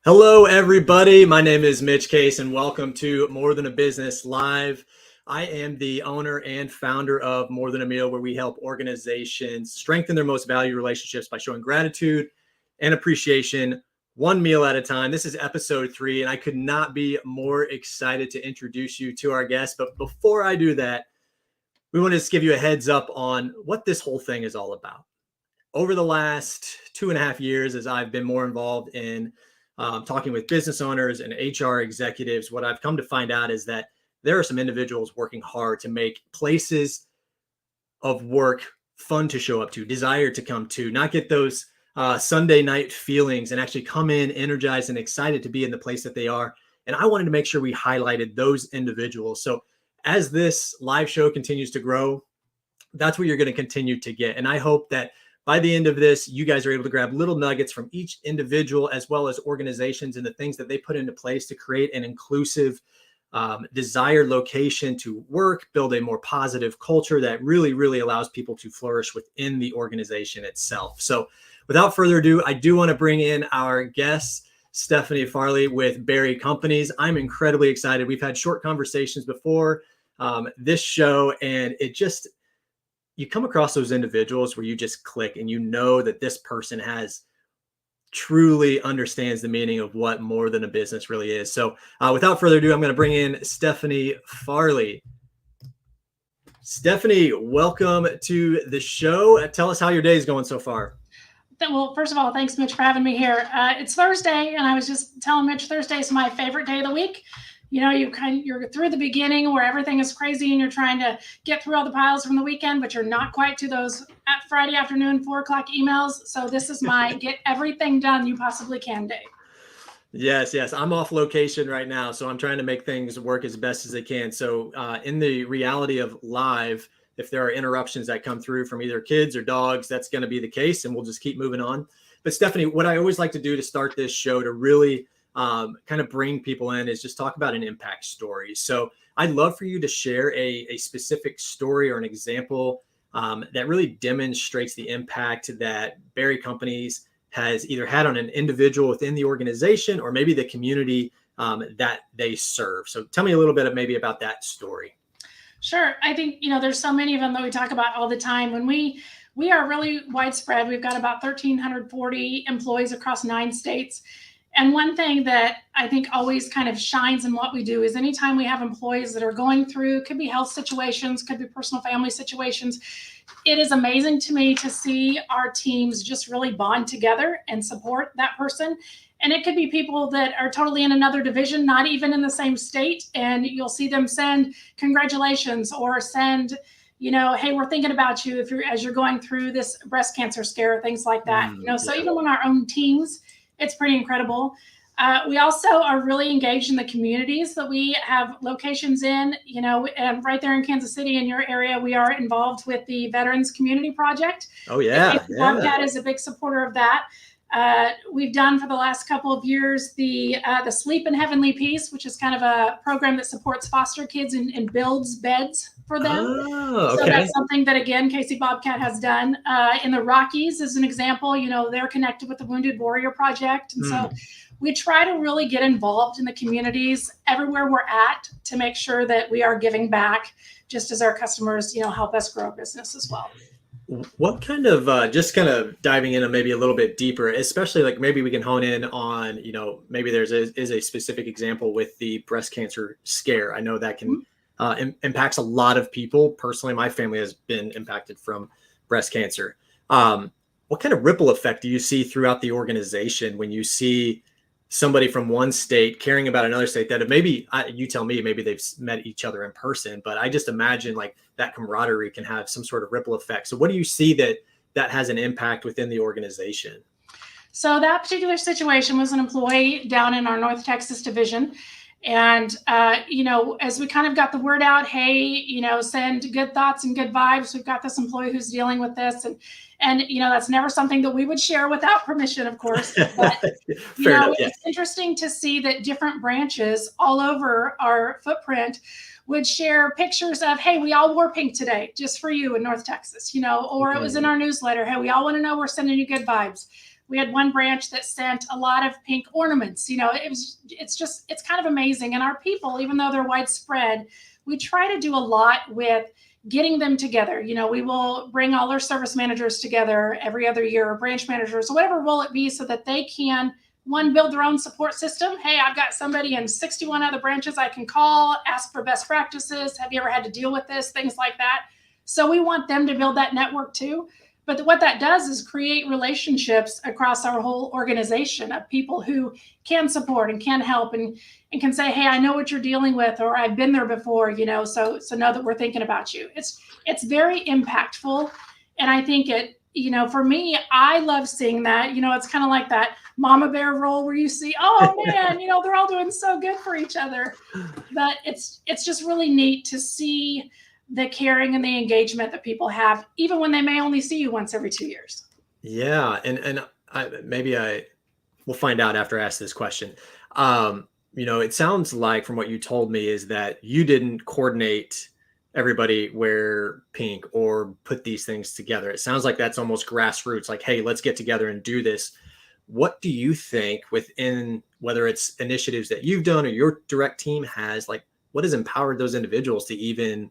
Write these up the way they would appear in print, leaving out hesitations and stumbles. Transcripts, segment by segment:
Hello, everybody. My name is Mitch Case, and welcome to More Than a Business Live. I am the owner and founder of More Than a Meal, where we help organizations strengthen their most valued relationships by showing gratitude and appreciation one meal at a time. This is episode 3, and I could not be more excited to introduce you to our guest. But before I do that, we want to just give you a heads up on what this whole thing is all about. Over the last 2.5 years, as I've been more involved in talking with business owners and HR executives, what I've come to find out is that there are some individuals working hard to make places of work fun to show up to, desire to come to, not get those Sunday night feelings and actually come in energized and excited to be in the place that they are. And I wanted to make sure we highlighted those individuals. So as this live show continues to grow, that's what you're going to continue to get. And I hope that by the end of this, you guys are able to grab little nuggets from each individual as well as organizations and the things that they put into place to create an inclusive, desired location to work, build a more positive culture that really allows people to flourish within the organization itself. So without further ado, I do want to bring in our guest, Stephanie Farley with Berry Companies. I'm incredibly excited. We've had short conversations before this show, and you come across those individuals where you just click and you know that this person truly understands the meaning of what more than a business really is. So without further ado, I'm going to bring in Stephanie Farley. Stephanie, welcome to the show. Tell us how your day is going so far. Well, first of all, thanks, Mitch, for having me here. It's Thursday, and I was just telling Mitch Thursday is my favorite day of the week. You know, you're through the beginning where everything is crazy and you're trying to get through all the piles from the weekend, but you're not quite to those at Friday afternoon, 4:00 emails. So this is my get everything done you possibly can day. Yes. I'm off location right now, so I'm trying to make things work as best as they can. So in the reality of live, if there are interruptions that come through from either kids or dogs, that's going to be the case, and we'll just keep moving on. But Stephanie, what I always like to do to start this show to really kind of bring people in is just talk about an impact story. So I'd love for you to share a specific story or an example that really demonstrates the impact that Berry Companies has either had on an individual within the organization or maybe the community that they serve. So tell me a little bit about that story. Sure. I think, there's so many of them that we talk about all the time. When we are really widespread. We've got about 1,340 employees across 9 states. And one thing that I think always kind of shines in what we do is anytime we have employees that are going through, could be health situations, could be personal family situations, it is amazing to me to see our teams just really bond together and support that person. And it could be people that are totally in another division, not even in the same state. And you'll see them send congratulations or send, hey, we're thinking about you as you're going through this breast cancer scare, things like that. So even when our own teams, it's pretty incredible. We also are really engaged in the communities that we have locations in, and right there in Kansas City in your area, we are involved with the Veterans Community Project. Oh, yeah. Bobcat is a big supporter of that. We've done for the last couple of years the Sleep in Heavenly Peace, which is kind of a program that supports foster kids and builds beds for them. Oh, okay. So that's something that, again, Casey Bobcat has done. In the Rockies, as an example, they're connected with the Wounded Warrior Project. And so we try to really get involved in the communities everywhere we're at to make sure that we are giving back, just as our customers, help us grow business as well. What kind of, just kind of diving in maybe a little bit deeper, especially like maybe we can hone in on, maybe is a specific example with the breast cancer scare. I know that can impacts a lot of people. Personally, my family has been impacted from breast cancer. What kind of ripple effect do you see throughout the organization when you see somebody from one state caring about another state that you tell me, maybe they've met each other in person, but I just imagine like that camaraderie can have some sort of ripple effect. So what do you see that has an impact within the organization? So that particular situation was an employee down in our North Texas division. And, as we kind of got the word out, hey, send good thoughts and good vibes. We've got this employee who's dealing with this. And that's never something that we would share without permission, of course. But, It's interesting to see that different branches all over our footprint would share pictures of, hey, we all wore pink today just for you in North Texas, or it was in our newsletter. Hey, we all want to know we're sending you good vibes. We had one branch that sent a lot of pink ornaments. It's kind of amazing. And our people, even though they're widespread, we try to do a lot with getting them together. We will bring all our service managers together every other year, or branch managers, or whatever role it be, so that they can, one, build their own support system. Hey, I've got somebody in 61 other branches I can call, ask for best practices. Have you ever had to deal with this? Things like that. So we want them to build that network too. But what that does is create relationships across our whole organization of people who can support and can help and can say, hey, I know what you're dealing with, or I've been there before, so know that we're thinking about you. It's very impactful. And I think for me, I love seeing that. It's kind of like that mama bear role where you see, oh man, they're all doing so good for each other. But it's just really neat to see the caring and the engagement that people have, even when they may only see you once every 2 years. Yeah. And we'll find out after I ask this question. It sounds like from what you told me is that you didn't coordinate everybody wear pink or put these things together. It sounds like that's almost grassroots, like, hey, let's get together and do this. What do you think within, whether it's initiatives that you've done or your direct team has, like, what has empowered those individuals to even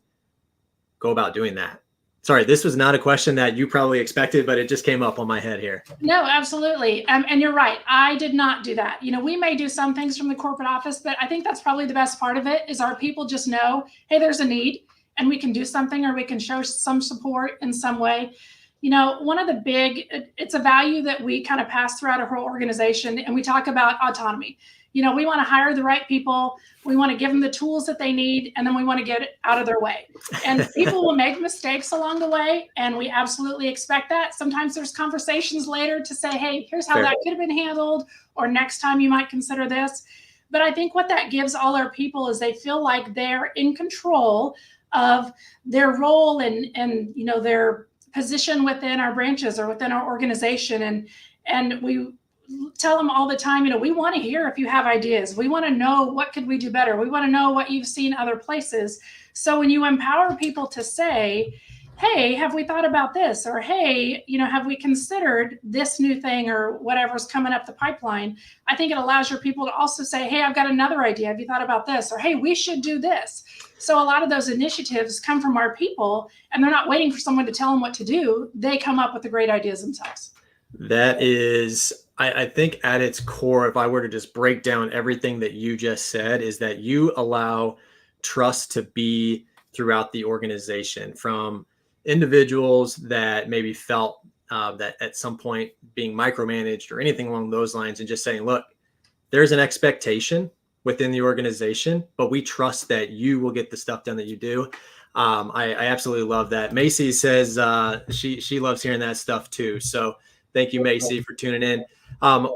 go about doing that? Sorry, this was not a question that you probably expected, but it just came up on my head here. No, absolutely. And you're right. I did not do that. We may do some things from the corporate office, but I think that's probably the best part of it is our people just know, hey, there's a need and we can do something, or we can show some support in some way. One of the it's a value that we kind of pass throughout our whole organization, and we talk about autonomy. We want to hire the right people. We want to give them the tools that they need, and then we want to get it out of their way. And people will make mistakes along the way, and we absolutely expect that. Sometimes there's conversations later to say, hey, here's how that could have been handled, or next time you might consider this. But I think what that gives all our people is they feel like they're in control of their role and their position within our branches or within our organization. And we tell them all the time, we want to hear if you have ideas. We want to know what could we do better. We want to know what you've seen other places. So when you empower people to say, hey, have we thought about this? Or, hey, have we considered this new thing or whatever's coming up the pipeline? I think it allows your people to also say, hey, I've got another idea. Have you thought about this? Or, hey, we should do this. So a lot of those initiatives come from our people, and they're not waiting for someone to tell them what to do. They come up with the great ideas themselves. That is, I think at its core, if I were to just break down everything that you just said, is that you allow trust to be throughout the organization, from individuals that maybe felt that at some point being micromanaged or anything along those lines, and just saying, look, there's an expectation within the organization, but we trust that you will get the stuff done that you do. I absolutely love that. Macy says she loves hearing that stuff too. So thank you, Macy, for tuning in.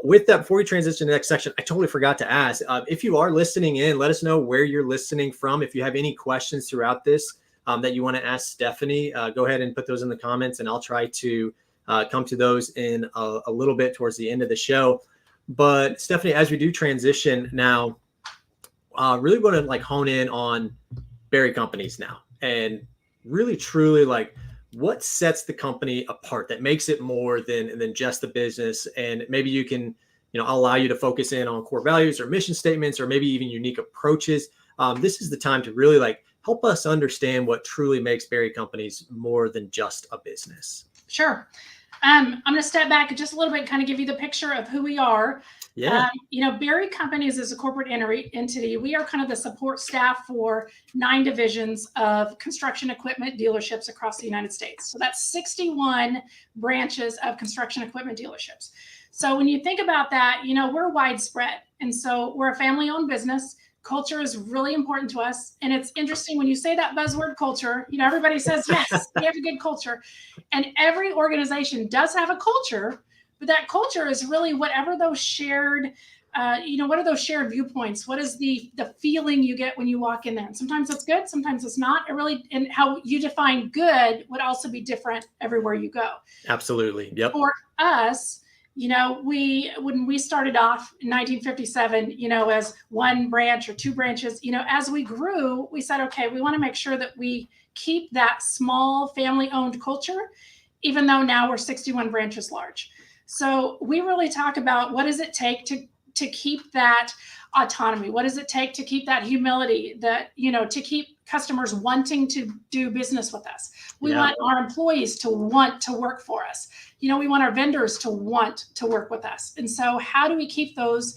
With that, before we transition to the next section, I totally forgot to ask, if you are listening in, let us know where you're listening from. If you have any questions throughout this that you want to ask Stephanie, go ahead and put those in the comments, and I'll try to come to those in a little bit towards the end of the show. But Stephanie, as we do transition now, really want to hone in on berry companies now, and really truly what sets the company apart that makes it more than just the business. And maybe you can, I'll allow you to focus in on core values or mission statements, or maybe even unique approaches. This is the time to really help us understand what truly makes berry companies more than just a business. Sure. I'm going to step back just a little bit and kind of give you the picture of who we are. Yeah. Berry Companies is a corporate entity. We are kind of the support staff for 9 divisions of construction equipment dealerships across the United States. So that's 61 branches of construction equipment dealerships. So when you think about that, we're widespread. And so we're a family-owned business. Culture is really important to us. And it's interesting when you say that buzzword culture, everybody says, yes, we have a good culture. And every organization does have a culture, but that culture is really whatever those shared, what are those shared viewpoints? What is the feeling you get when you walk in there? And sometimes it's good, sometimes it's not. And how you define good would also be different everywhere you go. Absolutely. Yep. For us, when we started off in 1957, as one branch or 2 branches, as we grew, we said, okay, we want to make sure that we keep that small family-owned culture, even though now we're 61 branches large. So we really talk about what does it take to keep that autonomy? What does it take to keep that humility, that, to keep customers wanting to do business with us? We Yeah. want our employees to want to work for us. We want our vendors to want to work with us. And so how do we keep those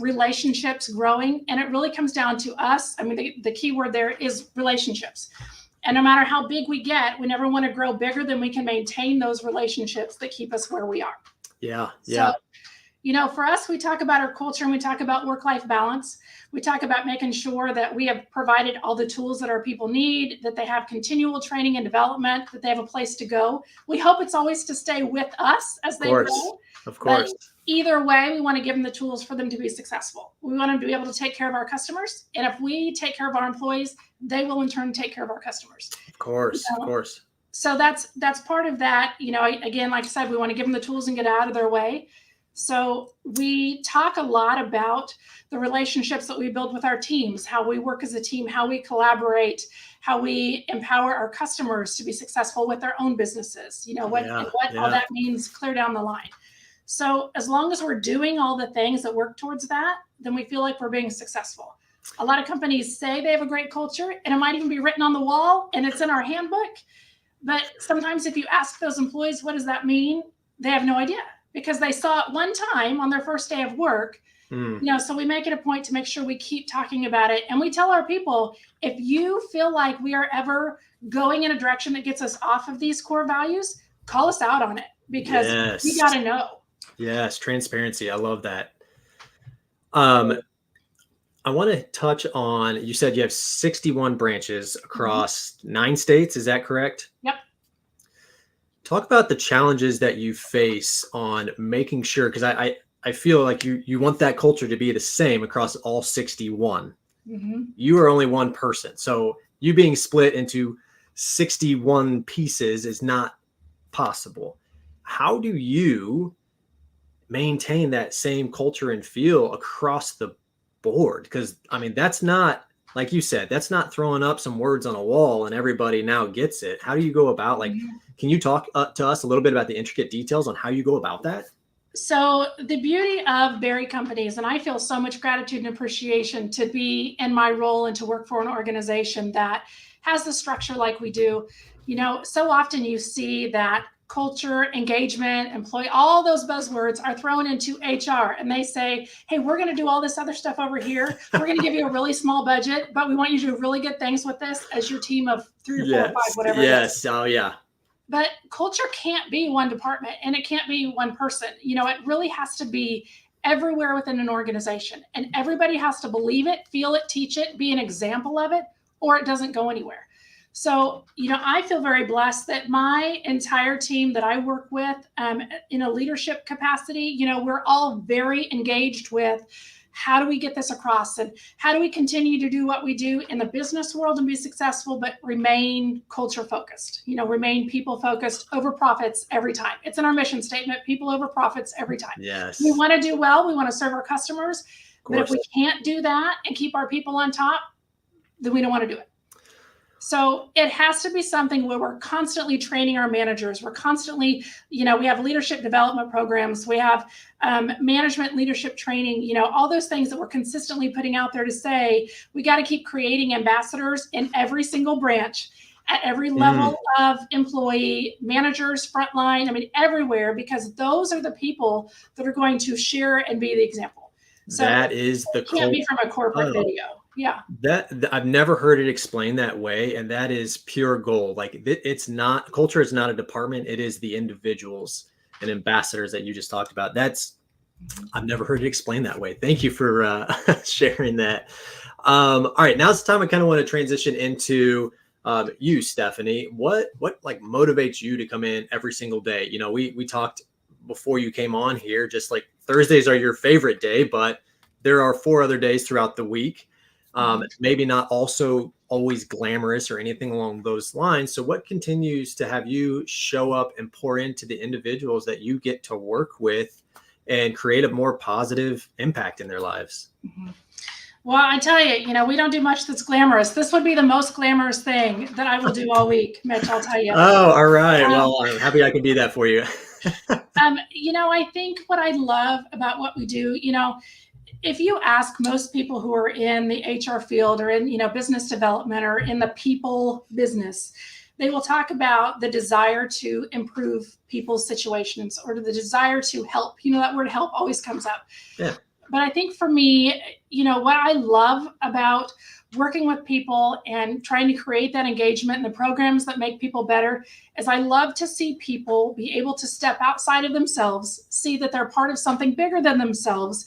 relationships growing? And it really comes down to us. I mean, the key word there is relationships. And no matter how big we get, we never want to grow bigger than we can maintain those relationships that keep us where we are. Yeah. Yeah. So, for us, we talk about our culture and we talk about work-life balance. We talk about making sure that we have provided all the tools that our people need, that they have continual training and development, that they have a place to go. We hope it's always to stay with us as they grow. Of course. But either way, we want to give them the tools for them to be successful. We want them to be able to take care of our customers. And if we take care of our employees, they will in turn take care of our customers. Of course. Of course. So that's part of that. Again, like I said, we want to give them the tools and get out of their way. So we talk a lot about the relationships that we build with our teams, how we work as a team, how we collaborate, how we empower our customers to be successful with their own businesses, what all that means clear down the line. So as long as we're doing all the things that work towards that, then we feel like we're being successful. A lot of companies say they have a great culture, and it might even be written on the wall and it's in our handbook. But sometimes if you ask those employees, what does that mean? They have no idea, because they saw it one time on their first day of work. So we make it a point to make sure we keep talking about it. And we tell our people, if you feel like we are ever going in a direction that gets us off of these core values, call us out on it, because we got to know. Yes. Transparency. I love that. I want to touch on, you said you have 61 branches across 9 states. Is that correct? Yep. Talk about the challenges that you face on making sure, because I feel like you want that culture to be the same across all 61. You are only one person. So you being split into 61 pieces is not possible. How do you maintain that same culture and feel across the board? Because that's not, like you said, that's not throwing up some words on a wall and everybody now gets it. How do you go about, can you talk to us a little bit about the intricate details on how you go about that? So the beauty of Berry companies, and I feel so much gratitude and appreciation to be in my role and to work for an organization that has the structure like we do. So often you see that culture, engagement, employee, all those buzzwords are thrown into HR, and they say, hey, we're going to do all this other stuff over here. We're going to give you a really small budget, but we want you to do really good things with this as your team of 3 or 4 or 5, whatever it is. Oh, yeah. But culture can't be one department, and it can't be one person. It really has to be everywhere within an organization, and everybody has to believe it, feel it, teach it, be an example of it, or it doesn't go anywhere. So, I feel very blessed that my entire team that I work with in a leadership capacity, we're all very engaged with how do we get this across, and how do we continue to do what we do in the business world and be successful, but remain culture focused, remain people focused over profits every time. It's in our mission statement, people over profits every time. Yes. We want to do well. We want to serve our customers. But if we can't do that and keep our people on top, then we don't want to do it. So it has to be something where we're constantly training our managers. We're constantly, we have leadership development programs. We have management leadership training, all those things that we're consistently putting out there to say, we got to keep creating ambassadors in every single branch, at every level of employee, managers, frontline, everywhere, because those are the people that are going to share and be the example. So that is the can't be from a corporate video. Yeah. That I've never heard it explained that way. And that is pure gold. It's not, culture is not a department. It is the individuals and ambassadors that you just talked about. I've never heard it explained that way. Thank you for sharing that. All right. Now it's time I kind of want to transition into you, Stephanie. What motivates you to come in every single day? We talked before you came on here, just like Thursdays are your favorite day, but there are 4 other days throughout the week. Maybe not also always glamorous or anything along those lines. So what continues to have you show up and pour into the individuals that you get to work with and create a more positive impact in their lives? Well, I tell you, we don't do much that's glamorous. This would be the most glamorous thing that I will do all week, Mitch, I'll tell you. Oh, all right. Well, I'm happy I can be that for you. I think what I love about what we do, if you ask most people who are in the HR field or in, business development or in the people business, they will talk about the desire to improve people's situations or the desire to help. That word help always comes up. Yeah. But I think for me, what I love about working with people and trying to create that engagement and the programs that make people better is I love to see people be able to step outside of themselves, see that they're part of something bigger than themselves,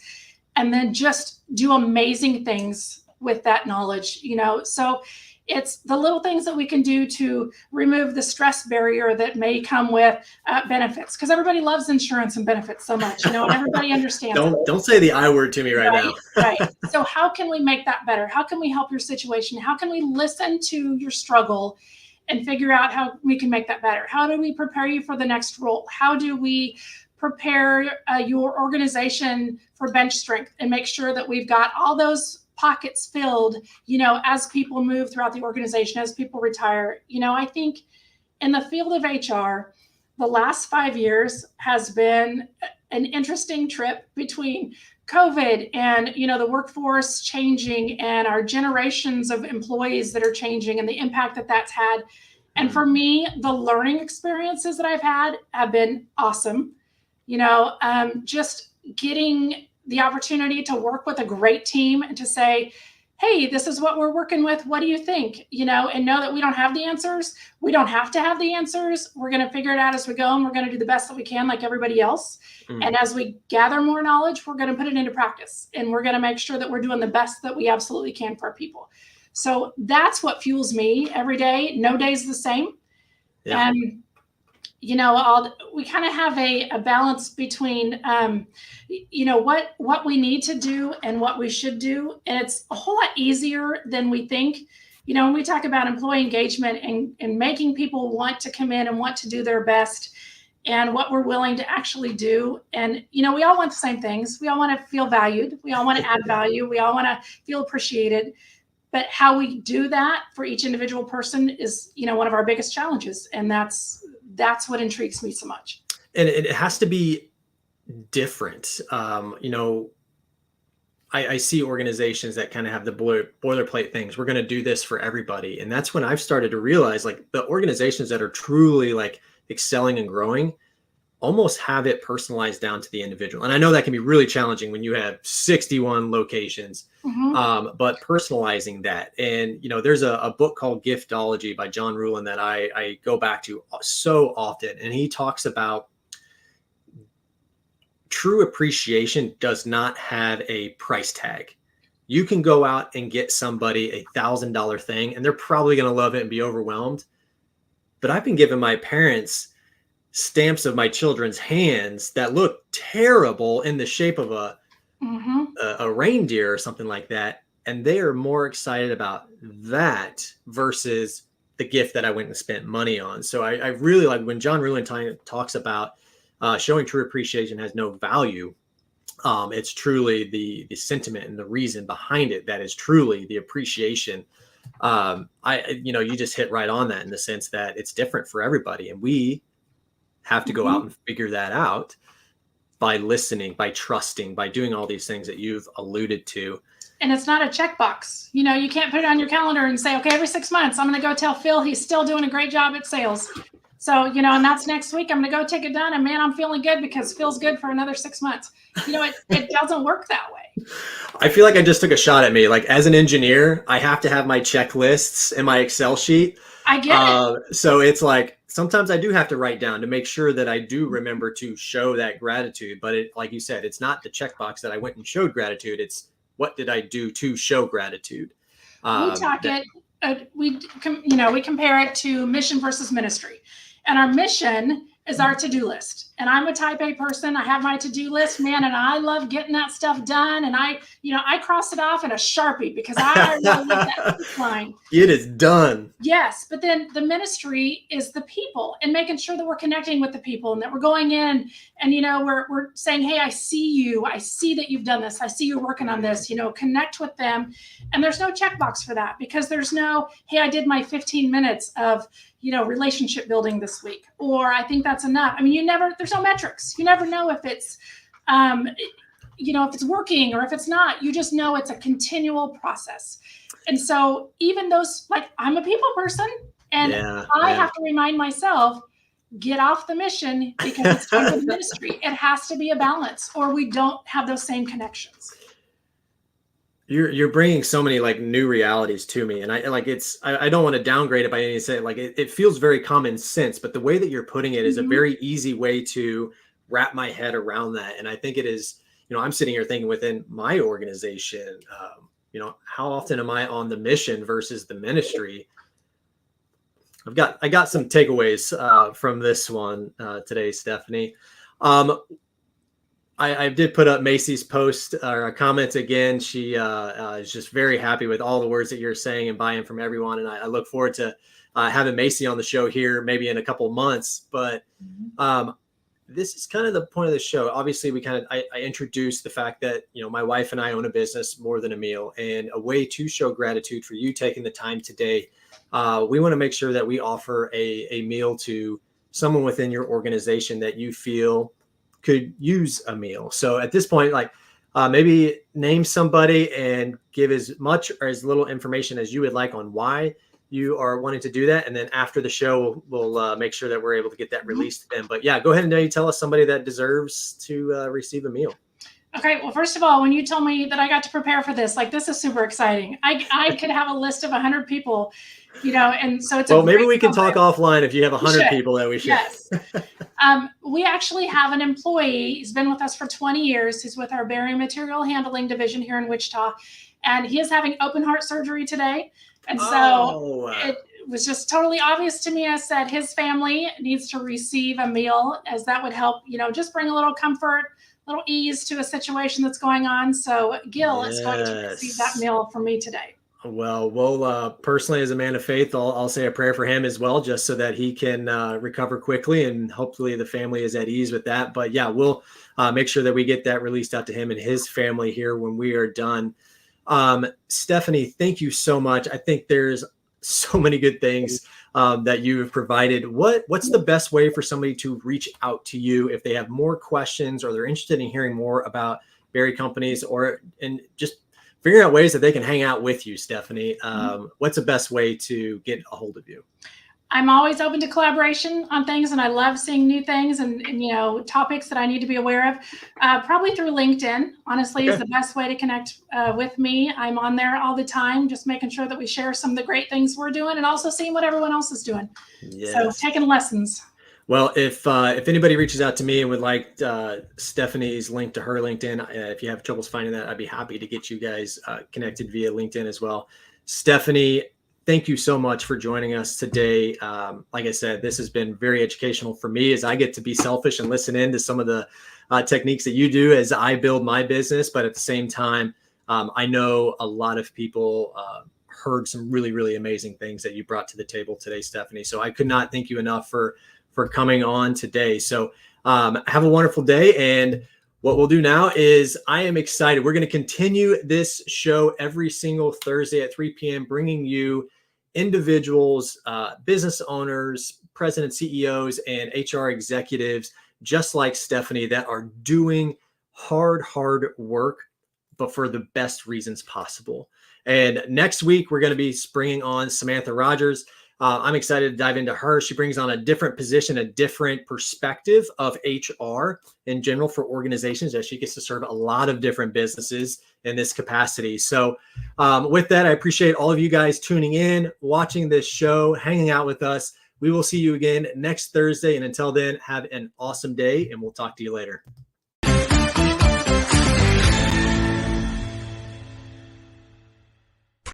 and then just do amazing things with that knowledge. So it's the little things that we can do to remove the stress barrier that may come with benefits, because everybody loves insurance and benefits so much, and everybody understands don't say the I word to me right now. Right. So how can we make that better? How can we help your situation? How can we listen to your struggle and figure out how we can make that better? How do we prepare you for the next role? How do we prepare your organization for bench strength and make sure that we've got all those pockets filled, as people move throughout the organization, as people retire? I think in the field of HR, the last 5 years has been an interesting trip between COVID and, the workforce changing and our generations of employees that are changing and the impact that that's had. And for me, the learning experiences that I've had have been awesome. Just getting the opportunity to work with a great team and to say, hey, this is what we're working with. What do you think? And know that we don't have the answers. We don't have to have the answers. We're going to figure it out as we go, and we're going to do the best that we can like everybody else. And as we gather more knowledge, we're going to put it into practice, and we're going to make sure that we're doing the best that we absolutely can for our people. So that's what fuels me every day. No day's the same. Yeah. And we kind of have a balance between, what we need to do and what we should do. And it's a whole lot easier than we think. When we talk about employee engagement and making people want to come in and want to do their best and what we're willing to actually do. And, we all want the same things. We all want to feel valued. We all want to add value. We all want to feel appreciated. But how we do that for each individual person is, one of our biggest challenges. And that's what intrigues me so much. And it has to be different. I see organizations that kind of have the boilerplate things. We're going to do this for everybody. And that's when I've started to realize, like, the organizations that are truly like excelling and growing almost have it personalized down to the individual. And I know that can be really challenging when you have 61 locations, but personalizing that. And, there's a book called Giftology by John Ruhlin that I go back to so often. And he talks about true appreciation does not have a price tag. You can go out and get somebody $1,000 thing, and they're probably going to love it and be overwhelmed. But I've been giving my parents stamps of my children's hands that look terrible in the shape of a reindeer or something like that. And they are more excited about that versus the gift that I went and spent money on. So I really like when John Ruhlin talks about showing true appreciation has no value. It's truly the sentiment and the reason behind it that is truly the appreciation. You just hit right on that in the sense that it's different for everybody. And we have to go out and figure that out by listening, by trusting, by doing all these things that you've alluded to. And it's not a checkbox. You can't put it on your calendar and say, okay, every 6 months, I'm going to go tell Phil he's still doing a great job at sales. So, and that's next week. I'm going to go take it done. And man, I'm feeling good because Phil's good for another 6 months. It doesn't work that way. I feel like I just took a shot at me. Like, as an engineer, I have to have my checklists and my Excel sheet. I get it. So it's like, sometimes I do have to write down to make sure that I do remember to show that gratitude. But like you said, it's not the checkbox that I went and showed gratitude. It's what did I do to show gratitude? We compare it to mission versus ministry. And our mission is our to-do list. And I'm a type A person. I have my to-do list, man, and I love getting that stuff done. And I cross it off in a Sharpie because I really love that line. It is done. Yes. But then the ministry is the people and making sure that we're connecting with the people and that we're going in and, we're saying, hey, I see you. I see that you've done this. I see you're working on this, connect with them. And there's no checkbox for that because there's no, hey, I did my 15 minutes of, relationship building this week, or I think that's enough. I mean, there's there's no metrics. You never know if it's, if it's working or if it's not. You just know it's a continual process. And so even those, like, I'm a people person, and I have to remind myself, get off the mission because it's time for the ministry. It has to be a balance, or we don't have those same connections. You're bringing so many like new realities to me, and I don't want to downgrade it by any sense. Like it feels very common sense, but the way that you're putting it is a very easy way to wrap my head around that. And I think it is, I'm sitting here thinking within my organization, how often am I on the mission versus the ministry? I got some takeaways from this one today, Stephanie. I did put up Macy's post or comments again. She is just very happy with all the words that you're saying and buy-in from everyone. And I look forward to having Macy on the show here maybe in a couple of months. But this is kind of the point of the show. Obviously, I introduced the fact that, my wife and I own a business, More Than a Meal, and a way to show gratitude for you taking the time today. We want to make sure that we offer a meal to someone within your organization that you feel could use a meal. So at this point, maybe name somebody and give as much or as little information as you would like on why you are wanting to do that. And then after the show, we'll make sure that we're able to get that released to them. But yeah, go ahead and maybe tell us somebody that deserves to receive a meal. Okay. Well, first of all, when you told me that I got to prepare for this, this is super exciting. I could have a list of 100 people, and so it's maybe we can talk offline if you have 100 people that we should. Yes. We actually have an employee. He's been with us for 20 years. He's with our bearing material handling division here in Wichita, and he is having open heart surgery today. And so it was just totally obvious to me. I said his family needs to receive a meal, as that would help, just bring a little comfort, little ease to a situation that's going on. So Gil is going to receive that meal from me today. Well, we'll personally, as a man of faith, I'll say a prayer for him as well, just so that he can recover quickly, and hopefully the family is at ease with that. But yeah, we'll make sure that we get that released out to him and his family here when we are done. Stephanie, thank you so much. I think there's so many good things that you have provided. What's the best way for somebody to reach out to you if they have more questions or they're interested in hearing more about berry companies, and just figuring out ways that they can hang out with you, Stephanie? What's the best way to get a hold of you? I'm always open to collaboration on things, and I love seeing new things and topics that I need to be aware of. Probably through LinkedIn, honestly, is the best way to connect with me. I'm on there all the time, just making sure that we share some of the great things we're doing and also seeing what everyone else is doing. Yes. So taking lessons. Well, if anybody reaches out to me and would like Stephanie's link to her LinkedIn, if you have troubles finding that, I'd be happy to get you guys connected via LinkedIn as well. Stephanie, thank you so much for joining us today. Like I said, this has been very educational for me, as I get to be selfish and listen in to some of the techniques that you do as I build my business. But at the same time, I know a lot of people heard some really, really amazing things that you brought to the table today, Stephanie. So I could not thank you enough for coming on today. So have a wonderful day. And what we'll do now is, I am excited. We're going to continue this show every single Thursday at 3 p.m., bringing you individuals, business owners, presidents, CEOs, and HR executives just like Stephanie that are doing hard work, but for the best reasons possible. And next week, we're going to be bringing on Samantha Rogers. I'm excited to dive into her. She brings on a different position, a different perspective of HR in general for organizations, as she gets to serve a lot of different businesses in this capacity. So with that, I appreciate all of you guys tuning in, watching this show, hanging out with us. We will see you again next Thursday. And until then, have an awesome day, and we'll talk to you later.